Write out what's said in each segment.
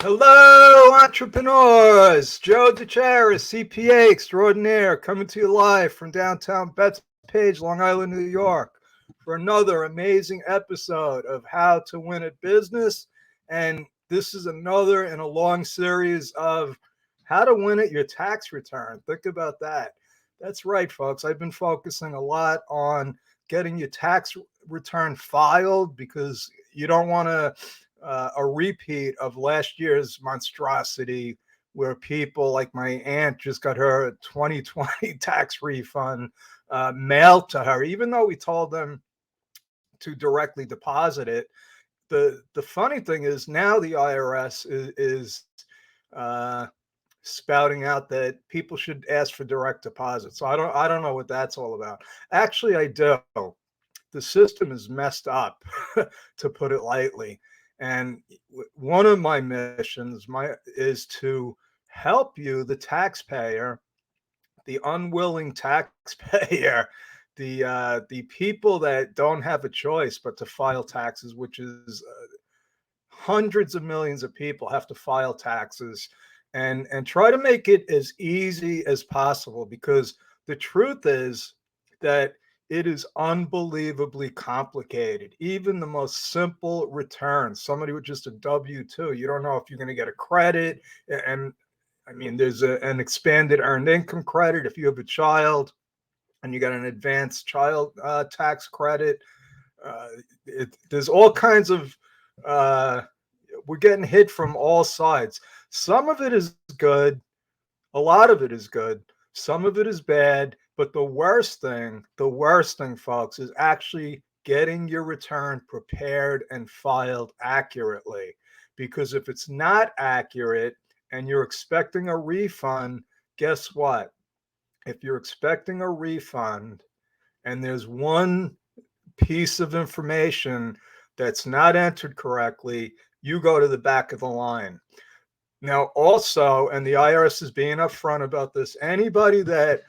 Hello, entrepreneurs. Joe DeCharis, CPA extraordinaire, coming to you live from downtown Bethpage, Long Island, New York, for another amazing episode of How to Win at Business. And this is another in a long series of how to win at your tax return. Think about that. That's right, folks. I've been focusing a lot on getting your tax return filed because you don't want to a repeat of last year's monstrosity where people like my aunt just got her 2020 tax refund mailed to her, even though we told them to directly deposit it. The funny thing is now the IRS is uh, spouting out that people should ask for direct deposit. So I don't know what that's all about. Actually, I do. The system is messed up, to put it lightly. And one of my missions is to help you, the taxpayer, the unwilling taxpayer, the people that don't have a choice but to file taxes, which is hundreds of millions of people have to file taxes, and try to make it as easy as possible, because the truth is that it is unbelievably complicated. Even the most simple return, somebody with just a W-2, you don't know if you're going to get a credit. And I mean, there's an expanded earned income credit if you have a child, and you got an advanced child tax credit. uh, there's all kinds of uh, we're getting hit from all sides. Some of it is good, a lot of it is good, some of it is bad. But the worst thing, folks, is actually getting your return prepared and filed accurately. Because if it's not accurate and you're expecting a refund, guess what? If you're expecting a refund and there's one piece of information that's not entered correctly, you go to the back of the line. Now, also, and the IRS is being upfront about this, anybody that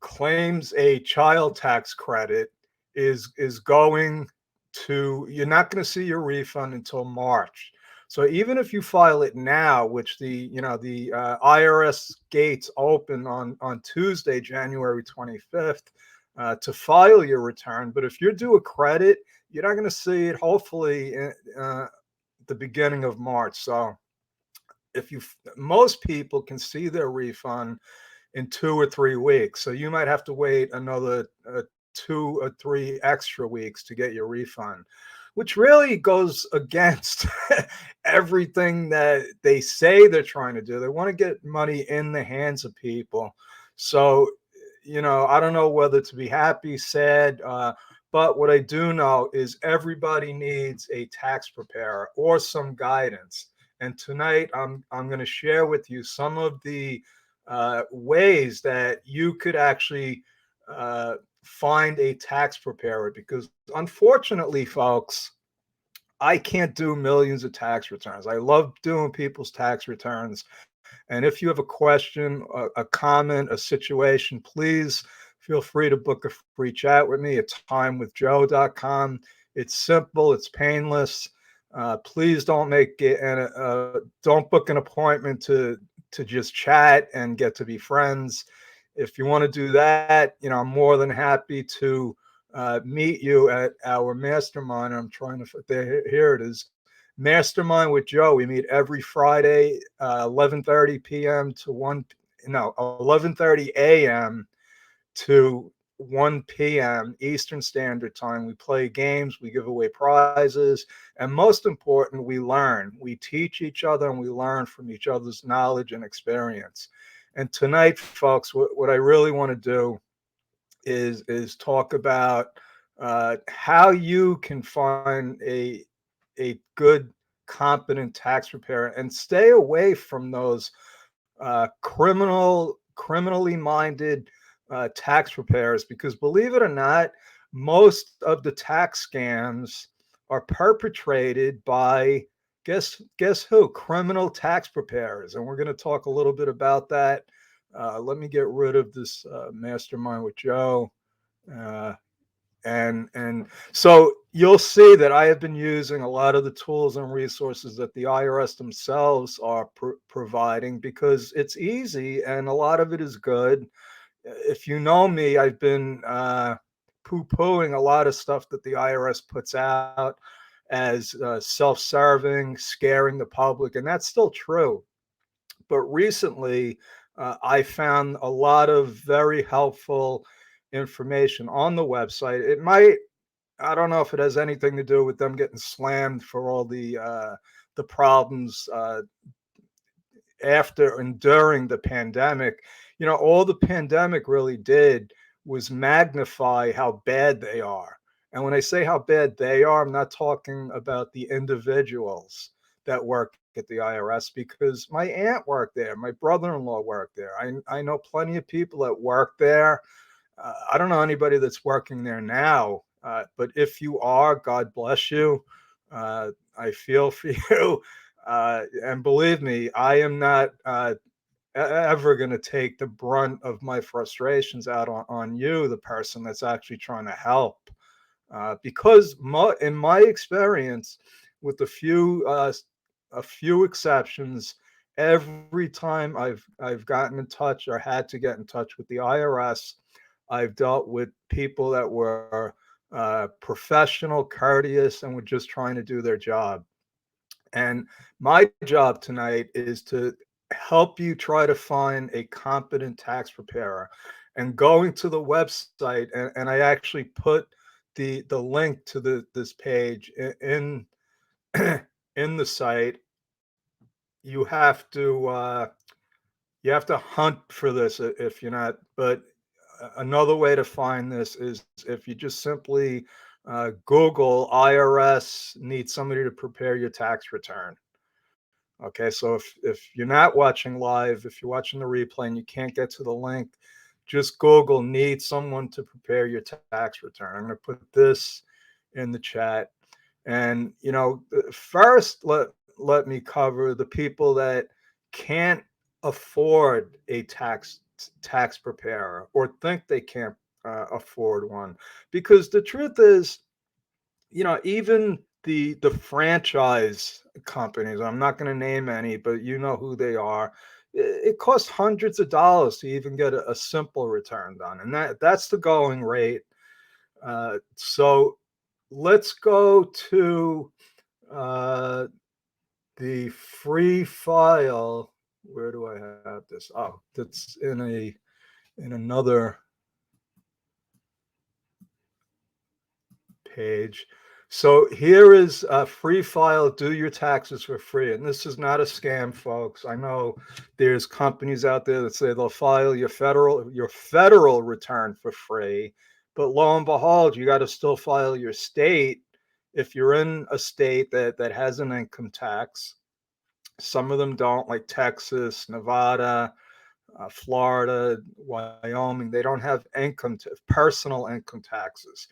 claims a child tax credit is going to, you're not going to see your refund until March. So even if you file it now, which the IRS gates open on Tuesday, January 25th, to file your return. But if you're due a credit, you're not going to see it hopefully the beginning of March. So if you most people can see their refund in 2 or 3 weeks. So you might have to wait another 2 or 3 extra weeks to get your refund, which really goes against everything that they say they're trying to do. They want to get money in the hands of people. So, I don't know whether to be happy, sad, but what I do know is everybody needs a tax preparer or some guidance. And tonight I'm going to share with you some of the ways that you could actually find a tax preparer, because unfortunately, folks, I can't do millions of tax returns. I love doing people's tax returns. And if you have a question, a comment, a situation, please feel free to book a free chat with me at timewithjoe.com. It's simple, it's painless. Please don't make it, and don't book an appointment to just chat and get to be friends. If you want to do that, I'm more than happy to meet you at our mastermind. I'm trying to, here it is. Mastermind with Joe. We meet every Friday, 11:30 p.m. to 1, no, 11:30 a.m. to 1 p.m. Eastern Standard Time. We play games, we give away prizes, and most important, we learn. We teach each other and we learn from each other's knowledge and experience. And tonight, folks, what I really want to do is talk about how you can find a good, competent tax preparer and stay away from those criminally minded tax preparers. Because believe it or not, most of the tax scams are perpetrated by, guess who? Criminal tax preparers. And we're going to talk a little bit about that. Let me get rid of this mastermind with Joe. Uh, And so you'll see that I have been using a lot of the tools and resources that the IRS themselves are providing, because it's easy and a lot of it is good. If you know me, I've been poo-pooing a lot of stuff that the IRS puts out as self-serving, scaring the public, and that's still true. But recently, I found a lot of very helpful information on the website. It might, I don't know if it has anything to do with them getting slammed for all the problems after and during the pandemic. You know, all the pandemic really did was magnify how bad they are. And when I say how bad they are, I'm not talking about the individuals that work at the IRS, because my aunt worked there, my brother-in-law worked there. I know plenty of people that work there. I don't know anybody that's working there now, but if you are, God bless you. I feel for you. And believe me, I am not ever going to take the brunt of my frustrations out on you, the person that's actually trying to help. Because in my experience, with a few exceptions, every time I've gotten in touch or had to get in touch with the IRS, I've dealt with people that were professional, courteous, and were just trying to do their job. And my job tonight is to help you try to find a competent tax preparer. And going to the website, and I actually put the link to this page in the site. You have to you have to hunt for this if you're not. But another way to find this is if you just simply Google IRS needs somebody to prepare your tax return. Okay, so if you're not watching live, if you're watching the replay and you can't get to the link, just Google need someone to prepare your tax return. I'm going to put this in the chat. And first let me cover the people that can't afford a tax preparer or think they can't afford one, because the truth is, even the franchise companies, I'm not going to name any, but you know who they are. It costs hundreds of dollars to even get a simple return done, and that's the going rate. So let's go to uh, the free file. Where do I have this? Oh, that's in another page. So here is a free file, do your taxes for free. And this is not a scam, folks. I know there's companies out there that say they'll file your federal return for free, but lo and behold, you got to still file your state if you're in a state that has an income tax. Some of them don't, like Texas, Nevada, Florida, Wyoming. They don't have personal income taxes.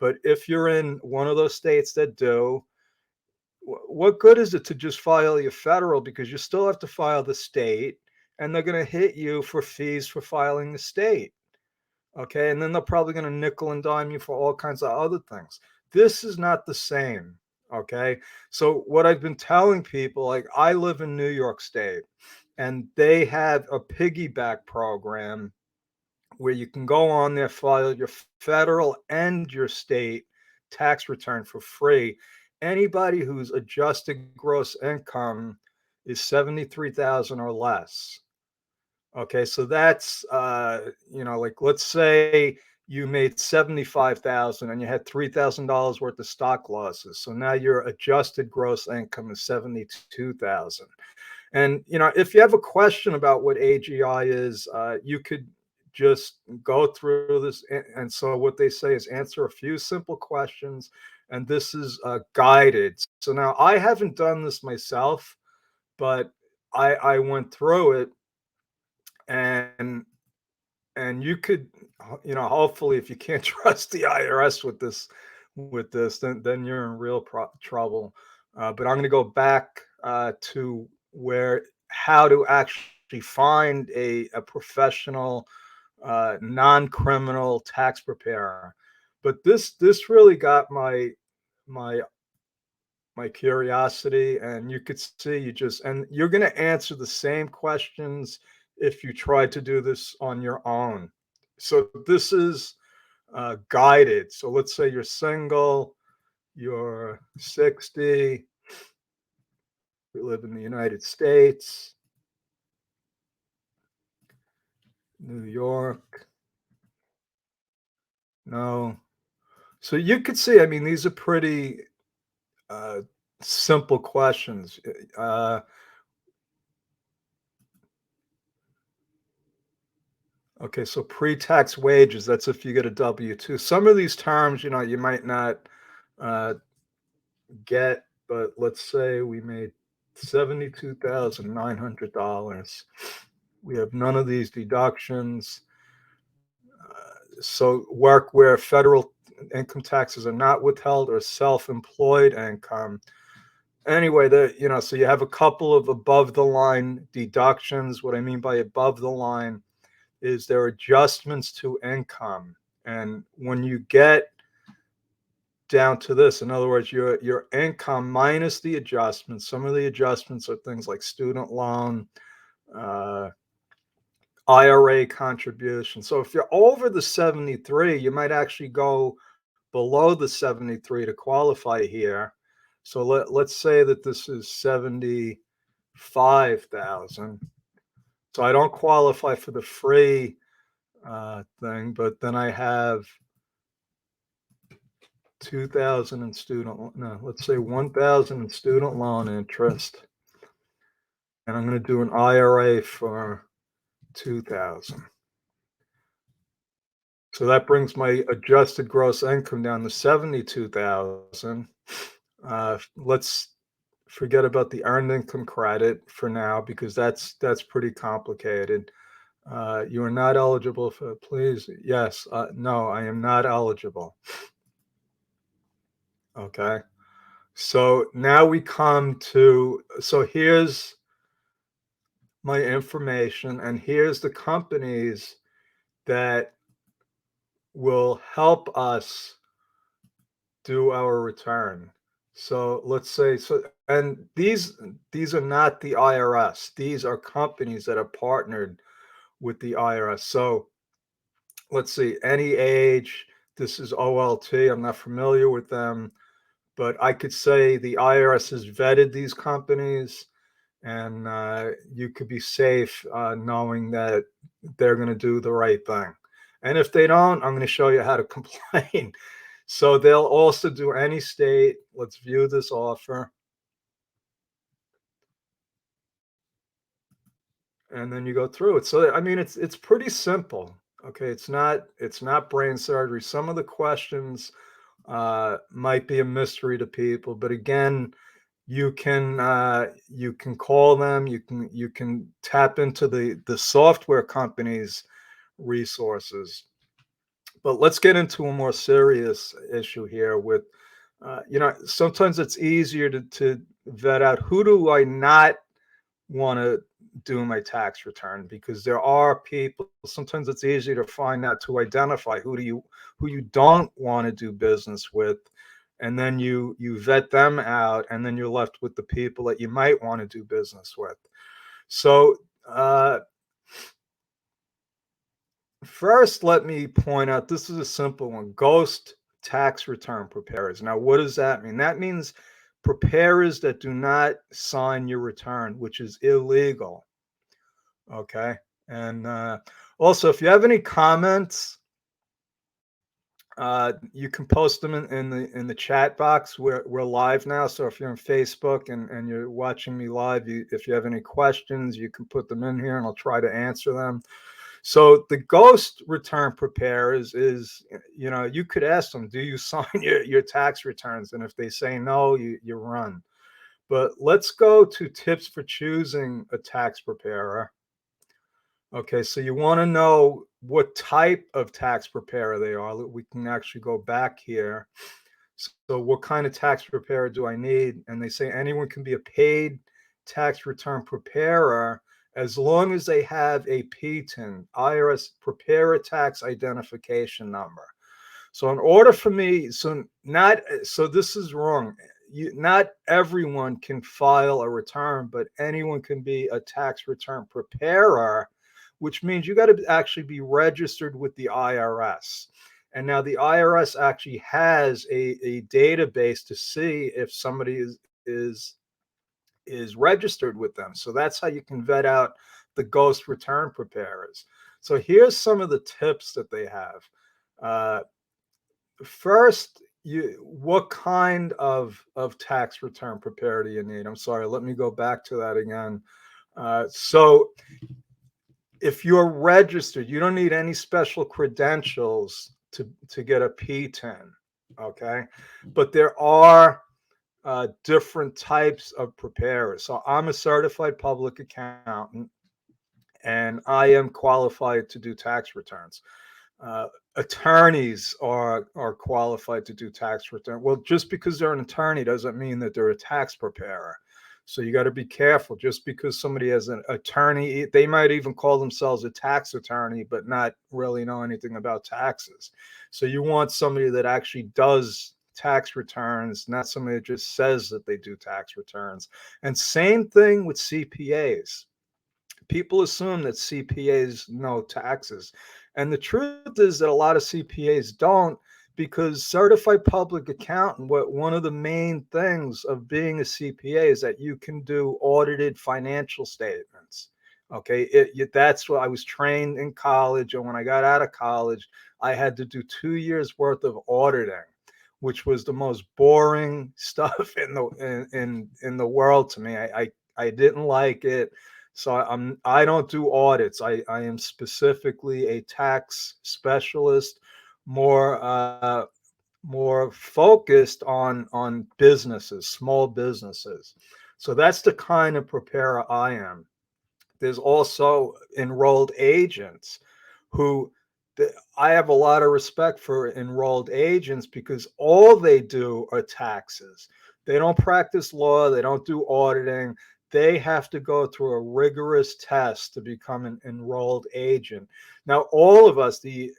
But if you're in one of those states that do, what good is it to just file your federal? Because you still have to file the state, and they're going to hit you for fees for filing the state. Okay. And then they're probably going to nickel and dime you for all kinds of other things. This is not the same. Okay. So, what I've been telling people, like, I live in New York State, and they have a piggyback program where you can go on there, file your federal and your state tax return for free. Anybody whose adjusted gross income is 73,000 or less. Okay, so that's like, let's say you made 75,000 and you had $3,000 worth of stock losses. So now your adjusted gross income is 72,000. And if you have a question about what AGI is, you could just go through this. And so what they say is answer a few simple questions, and this is guided. So now I haven't done this myself, but I went through it, and you could, hopefully, if you can't trust the IRS with this, then you're in real trouble. But I'm going to go back to where how to actually find a professional non-criminal tax preparer. but this really got my my curiosity, and you could see you just and you're going to answer the same questions if you try to do this on your own. So this is guided. So let's say you're single, you're 60, you live in the United States, New York. No. So you could see, I mean, these are pretty uh, simple questions. Okay, so pre-tax wages, that's if you get a W-2. Some of these terms, you might not uh, get, but let's say we made $72,900. We have none of these deductions. So work where federal income taxes are not withheld or self-employed income. Anyway, so you have a couple of above the line deductions. What I mean by above the line is there are adjustments to income. And when you get down to this, in other words, your income minus the adjustments, some of the adjustments are things like student loan, uh, IRA contribution. So if you're over the 73, you might actually go below the 73 to qualify here. So let's say that this is 75,000. So I don't qualify for the free thing, but then I have 2,000 in student, no, let's say 1,000 in student loan interest. And I'm going to do an IRA for 2,000. So that brings my adjusted gross income down to 72,000. Let's forget about the earned income credit for now because that's pretty complicated. You are not eligible for, please. Yes. No, I am not eligible. Okay. So now we come to, so here's my information, and here's the companies that will help us do our return. So let's say, so, and these are not the IRS. These are companies that are partnered with the IRS. So let's see, any age, this is OLT. I'm not familiar with them, but I could say the IRS has vetted these companies, and you could be safe knowing that they're going to do the right thing. And if they don't, I'm going to show you how to complain. So they'll also do any state. Let's view this offer. And then you go through it. So I mean, it's pretty simple. Okay, it's not brain surgery. Some of the questions might be a mystery to people, but again, you can call them. You can tap into the software companies' resources. But let's get into a more serious issue here with, sometimes it's easier to vet out who do I not want to do my tax return, because there are people, sometimes it's easier to find out, to identify who you don't want to do business with, and then you vet them out, and then you're left with the people that you might want to do business with. So first, let me point out, this is a simple one: ghost tax return preparers. Now, what does that mean? That means preparers that do not sign your return, which is illegal. Okay. And also, if you have any comments, you can post them in the chat box. We're live now, so if you're on Facebook and you're watching me live, if you have any questions, you can put them in here, and I'll try to answer them. So the ghost return preparers is, you could ask them, do you sign your tax returns? And if they say no, you run. But let's go to tips for choosing a tax preparer. Okay, so you want to know what type of tax preparer they are. We can actually go back here. So what kind of tax preparer do I need? And they say anyone can be a paid tax return preparer as long as they have a PTIN, IRS Preparer Tax Identification Number. So in order for me, so this is wrong. Not everyone can file a return, but anyone can be a tax return preparer, which means you got to actually be registered with the IRS. And now the IRS actually has a database to see if somebody is registered with them. So that's how you can vet out the ghost return preparers. So here's some of the tips that they have. Uh, First, what kind of tax return preparer do you need? I'm sorry, let me go back to that again. So if you're registered, you don't need any special credentials to get a P10. Okay, but there are different types of preparers. So I'm a certified public accountant, and I am qualified to do tax returns. Uh, Attorneys are qualified to do tax return. Well, just because they're an attorney doesn't mean that they're a tax preparer. So you got to be careful. Just because somebody has an attorney, they might even call themselves a tax attorney, but not really know anything about taxes. So you want somebody that actually does tax returns, not somebody that just says that they do tax returns. And same thing with CPAs. People assume that CPAs know taxes. And the truth is that a lot of CPAs don't, because certified public accountant, what one of the main things of being a CPA is that you can do audited financial statements. Okay, that's what I was trained in college, and when I got out of college, I had to do 2 years worth of auditing, which was the most boring stuff in the world to me. I didn't like it. So I don't do audits. I am specifically a tax specialist, more more focused on businesses, small businesses. So that's the kind of preparer I am. There's also enrolled agents who I have a lot of respect for enrolled agents because all they do are taxes. They don't practice law, they don't do auditing. They have to go through a rigorous test to become an enrolled agent. Now, all of us, the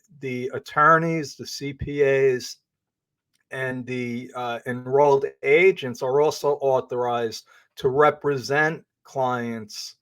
attorneys, the CPAs, and the enrolled agents are also authorized to represent clients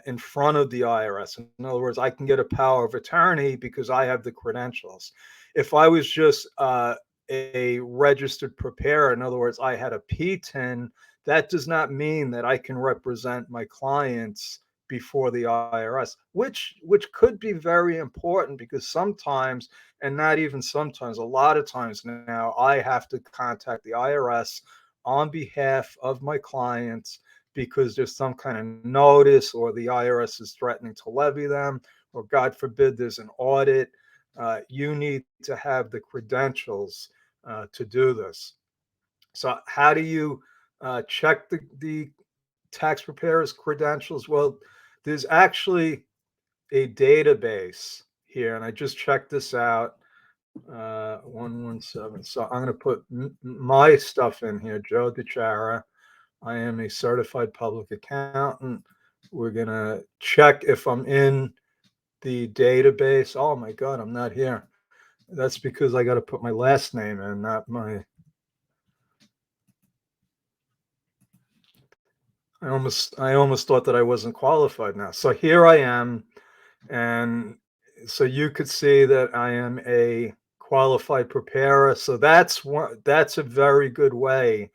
in front of the IRS. In other words, I can get a power of attorney because I have the credentials. If I was just a registered preparer, in other words, I had a P10, that does not mean that I can represent my clients before the IRS, which could be very important because sometimes, and not even sometimes, a lot of times now, I have to contact the IRS on behalf of my clients because there's some kind of notice or the IRS is threatening to levy them, or God forbid, there's an audit. You need to have the credentials to do this. So, how do you check the tax preparer's credentials? Well, there's actually a database here, and I just checked this out. 117. So I'm going to put my stuff in here, Joe DeChara. I am a certified public accountant. We're going to check if I'm in the database. Oh my God, I'm not here. That's because I got to put my last name in, not my. I almost thought that I wasn't qualified now. So here I am, and so you could see that I am a qualified preparer. So that's a very good way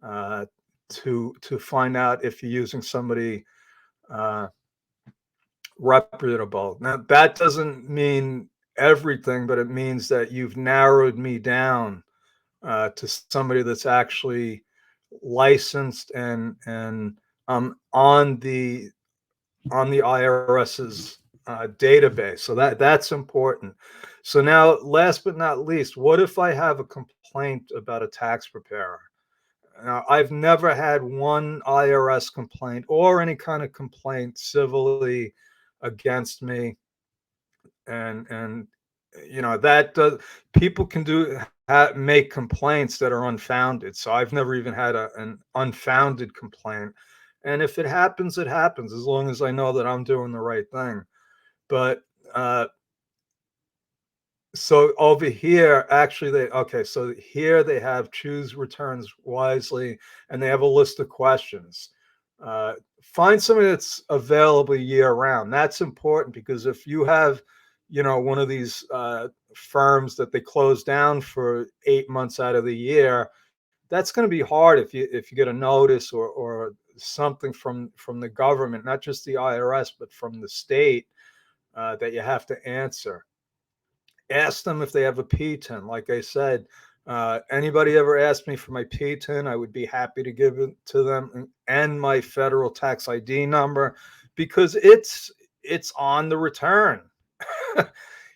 uh, to find out if you're using somebody uh, reputable. Now, that doesn't mean everything, but it means that you've narrowed me down to somebody that's actually licensed and on the IRS's database. So that's important. So now, last but not least, what if I have a complaint about a tax preparer? Now, I've never had one IRS complaint or any kind of complaint civilly against me, and that does, people can make complaints that are unfounded. So I've never even had an unfounded complaint, and if it happens, it happens, as long as I know that I'm doing the right thing. But So over here, actually, so here they have choose returns wisely, and they have a list of questions. Find something that's available year round. That's important because if you have, one of these firms that they close down for 8 months out of the year, that's going to be hard if you get a notice or something from the government, not just the IRS, but from the state that you have to answer. Ask them if they have a P10. Like I said, anybody ever asked me for my P10, I would be happy to give it to them, and my federal tax ID number because it's on the return.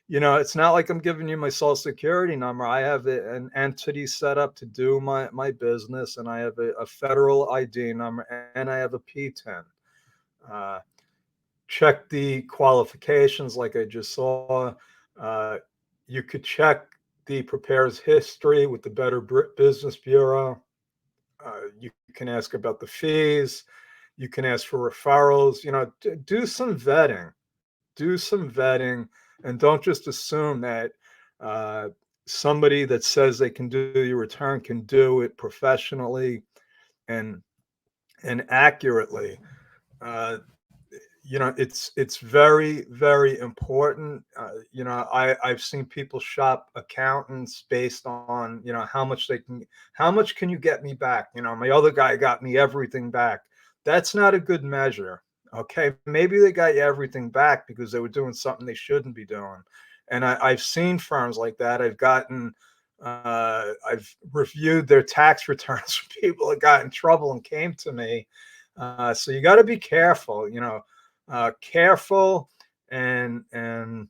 It's not like I'm giving you my social security number. I have an entity set up to do my business, and I have a federal ID number, and I have a P10. Uh, Check the qualifications like I just saw. Uh, you could check the preparer's history with the Better Business Bureau. You can ask about the fees. You can ask for referrals. Do some vetting. Do some vetting, and don't just assume that uh, somebody that says they can do your return can do it professionally and accurately. Uh, it's very, very important. I've seen people shop accountants based on, how much can you get me back? My other guy got me everything back. That's not a good measure. Okay, maybe they got you everything back because they were doing something they shouldn't be doing. And I've seen firms like that. I've reviewed their tax returns for people that got in trouble and came to me. So you got to be careful. Careful and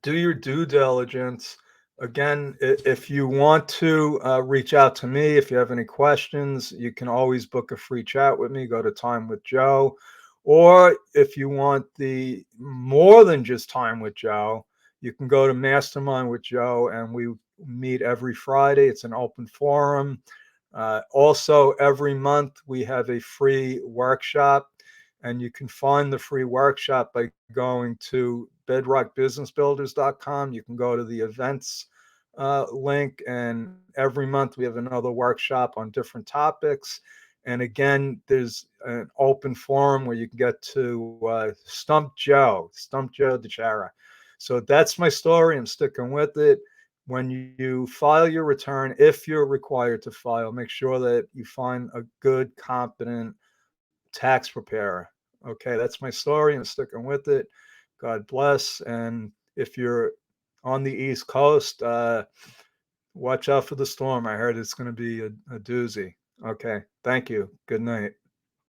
do your due diligence. Again, if you want to reach out to me, if you have any questions, you can always book a free chat with me. Go to Time with Joe. Or if you want the more than just Time with Joe, you can go to Mastermind with Joe, and we meet every Friday. It's an open forum. Also, every month we have a free workshop, and you can find the free workshop by going to bedrockbusinessbuilders.com. You can go to the events link, and every month we have another workshop on different topics. And again, there's an open forum where you can get to Stump Joe DeChara. So that's my story. I'm sticking with it. When you file your return, if you're required to file, make sure that you find a good, competent tax preparer. Okay, that's my story. I'm sticking with it. God bless. And if you're on the East Coast, watch out for the storm. I heard it's going to be a doozy. Okay, thank you. Good night.